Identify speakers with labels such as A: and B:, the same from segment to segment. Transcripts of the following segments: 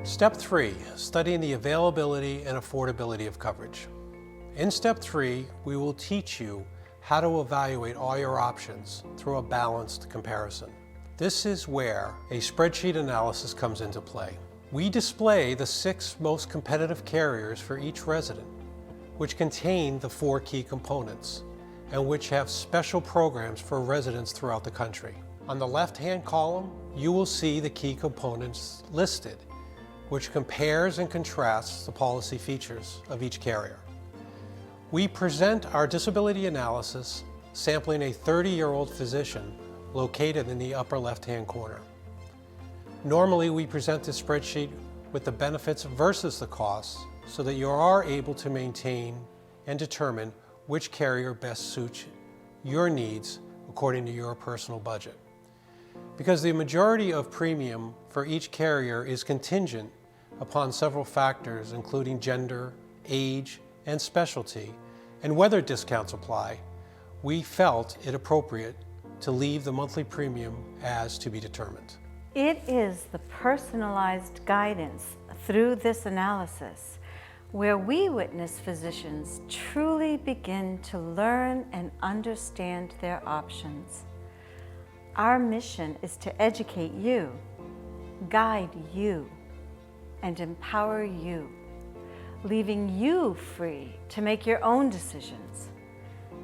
A: Step 3, studying the availability and affordability of coverage. In Step 3, we will teach you how to evaluate all your options through a balanced comparison. This is where a spreadsheet analysis comes into play. We display the 6 most competitive carriers for each resident, which contain the 4 key components, and which have special programs for residents throughout the country. On the left-hand column, you will see the key components listed, which compares and contrasts the policy features of each carrier. We present our disability analysis sampling a 30-year-old physician located in the upper left-hand corner. Normally, we present this spreadsheet with the benefits versus the costs so that you are able to maintain and determine which carrier best suits your needs according to your personal budget. Because the majority of premium for each carrier is contingent upon several factors including gender, age, and specialty, and whether discounts apply, we felt it appropriate to leave the monthly premium as to be determined.
B: It is the personalized guidance through this analysis where we witness physicians truly begin to learn and understand their options. Our mission is to educate you, guide you, and empower you, leaving you free to make your own decisions.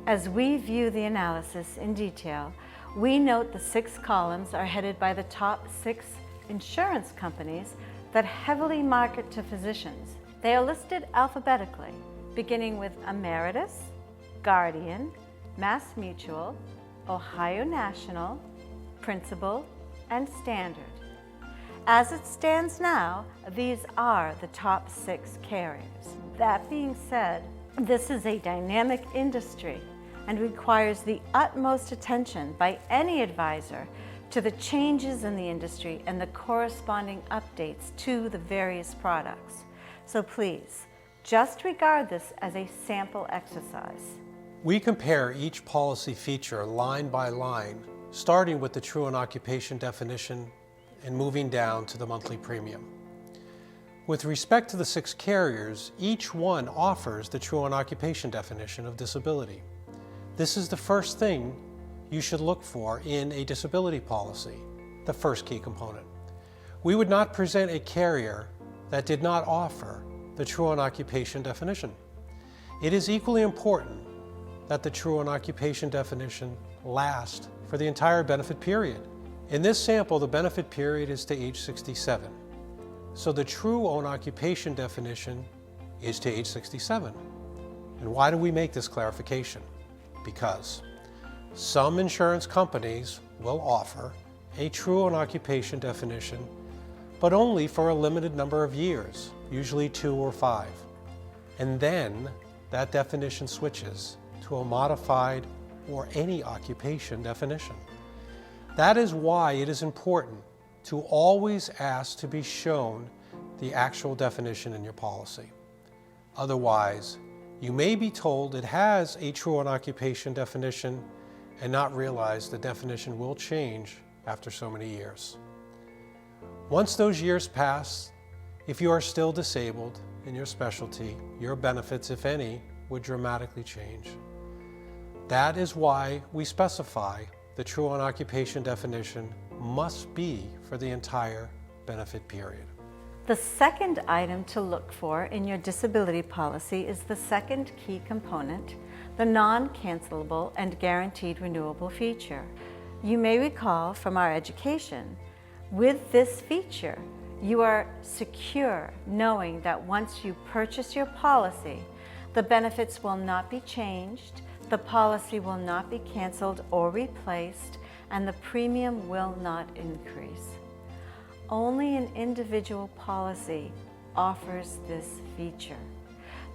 B: As we view the analysis in detail, we note the 6 columns are headed by the top 6 insurance companies that heavily market to physicians. They are listed alphabetically, beginning with Emeritus, Guardian, MassMutual, Ohio National, Principal, and Standard. As it stands now, these are the top 6 carriers. That being said, this is a dynamic industry and requires the utmost attention by any advisor to the changes in the industry and the corresponding updates to the various products. So please, just regard this as a sample exercise.
A: We compare each policy feature line by line, starting with the truant occupation definition and moving down to the monthly premium. With respect to the 6 carriers, each one offers the truant occupation definition of disability. This is the first thing you should look for in a disability policy, the first key component. We would not present a carrier that did not offer the truant occupation definition. It is equally important that the truant occupation definition last for the entire benefit period. In this sample, the benefit period is to age 67. So the true own occupation definition is to age 67. And why do we make this clarification? Because some insurance companies will offer a true own occupation definition, but only for a limited number of years, usually 2 or 5. And then that definition switches to a modified or any occupation definition. That is why it is important to always ask to be shown the actual definition in your policy. Otherwise, you may be told it has a truant occupation definition and not realize the definition will change after so many years. Once those years pass, if you are still disabled in your specialty, your benefits, if any, would dramatically change. That is why we specify the truant occupation definition must be for the entire benefit period.
B: The second item to look for in your disability policy is the second key component, the non-cancelable and guaranteed renewable feature. You may recall from our education, with this feature, you are secure knowing that once you purchase your policy, the benefits will not be changed, the policy will not be canceled or replaced, and the premium will not increase. Only an individual policy offers this feature.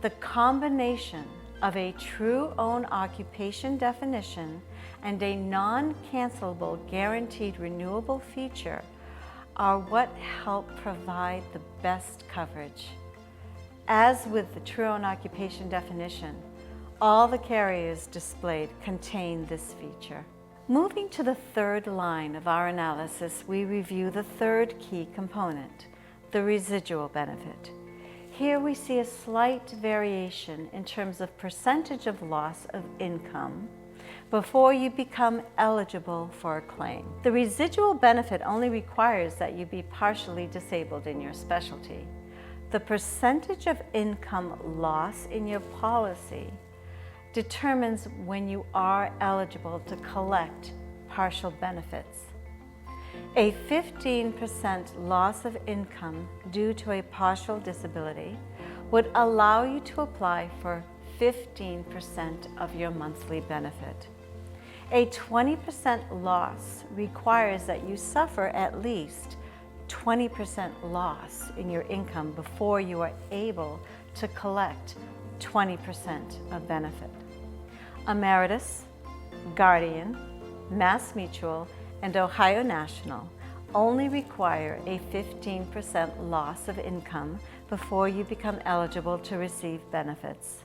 B: The combination of a true own occupation definition and a non-cancelable guaranteed renewable feature are what help provide the best coverage. As with the true own occupation definition, all the carriers displayed contain this feature. Moving to the third line of our analysis, we review the third key component, the residual benefit. Here we see a slight variation in terms of percentage of loss of income before you become eligible for a claim. The residual benefit only requires that you be partially disabled in your specialty. The percentage of income loss in your policy determines when you are eligible to collect partial benefits. A 15% loss of income due to a partial disability would allow you to apply for 15% of your monthly benefit. A 20% loss requires that you suffer at least 20% loss in your income before you are able to collect 20% of benefit. Emeritus, Guardian, MassMutual, and Ohio National only require a 15% loss of income before you become eligible to receive benefits.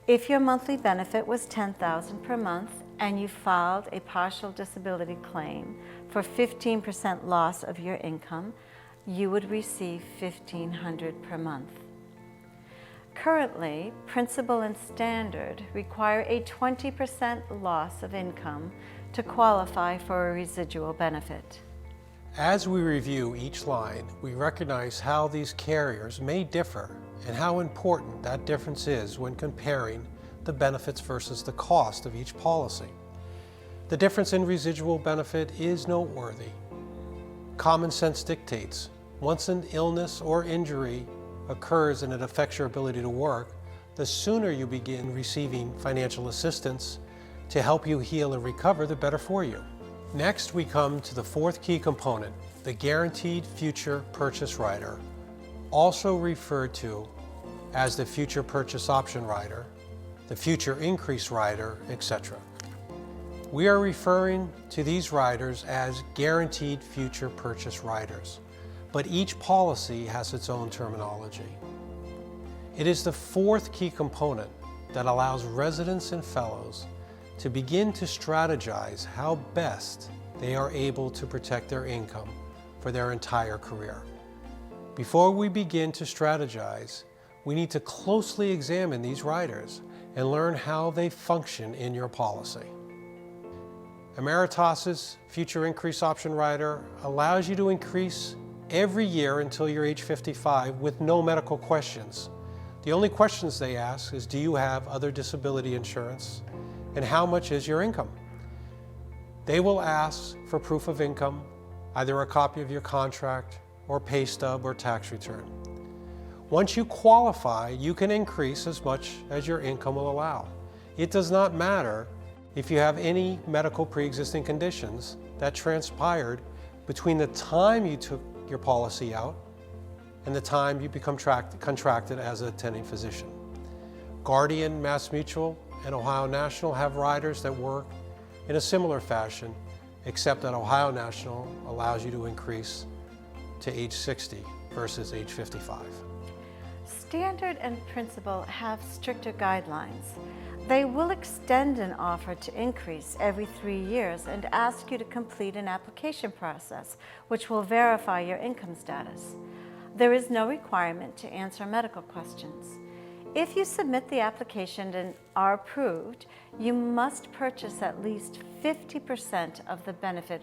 B: If your monthly benefit was $10,000 per month and you filed a partial disability claim for 15% loss of your income, you would receive $1,500 per month. Currently, Principal and Standard require a 20% loss of income to qualify for a residual benefit.
A: As we review each line, we recognize how these carriers may differ and how important that difference is when comparing the benefits versus the cost of each policy. The difference in residual benefit is noteworthy. Common sense dictates once an illness or injury occurs and it affects your ability to work, the sooner you begin receiving financial assistance to help you heal and recover, the better for you. Next, we come to the fourth key component, the Guaranteed Future Purchase Rider, also referred to as the Future Purchase Option Rider, the Future Increase Rider, etc. We are referring to these riders as Guaranteed Future Purchase Riders, but each policy has its own terminology. It is the fourth key component that allows residents and fellows to begin to strategize how best they are able to protect their income for their entire career. Before we begin to strategize, we need to closely examine these riders and learn how they function in your policy. Emeritus's Future Increase Option Rider allows you to increase every year until you're age 55 with no medical questions. The only questions they ask is, do you have other disability insurance? And how much is your income? They will ask for proof of income, either a copy of your contract or pay stub or tax return. Once you qualify, you can increase as much as your income will allow. It does not matter if you have any medical pre-existing conditions that transpired between the time you took your policy out and the time you become contracted as an attending physician. Guardian, MassMutual, and Ohio National have riders that work in a similar fashion, except that Ohio National allows you to increase to age 60 versus age 55.
B: Standard and Principal have stricter guidelines. They will extend an offer to increase every 3 years and ask you to complete an application process, which will verify your income status. There is no requirement to answer medical questions. If you submit the application and are approved, you must purchase at least 50% of the benefit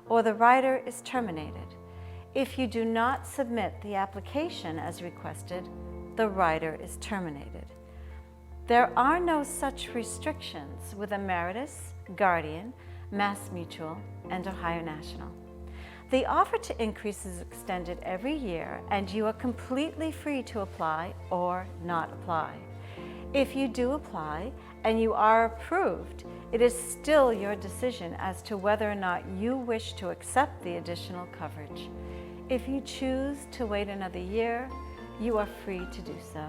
B: or the rider is terminated. If you do not submit the application as requested, the rider is terminated. There are no such restrictions with Emeritus, Guardian, MassMutual, and Ohio National. The offer to increase is extended every year, and you are completely free to apply or not apply. If you do apply and you are approved, it is still your decision as to whether or not you wish to accept the additional coverage. If you choose to wait another year, you are free to do so.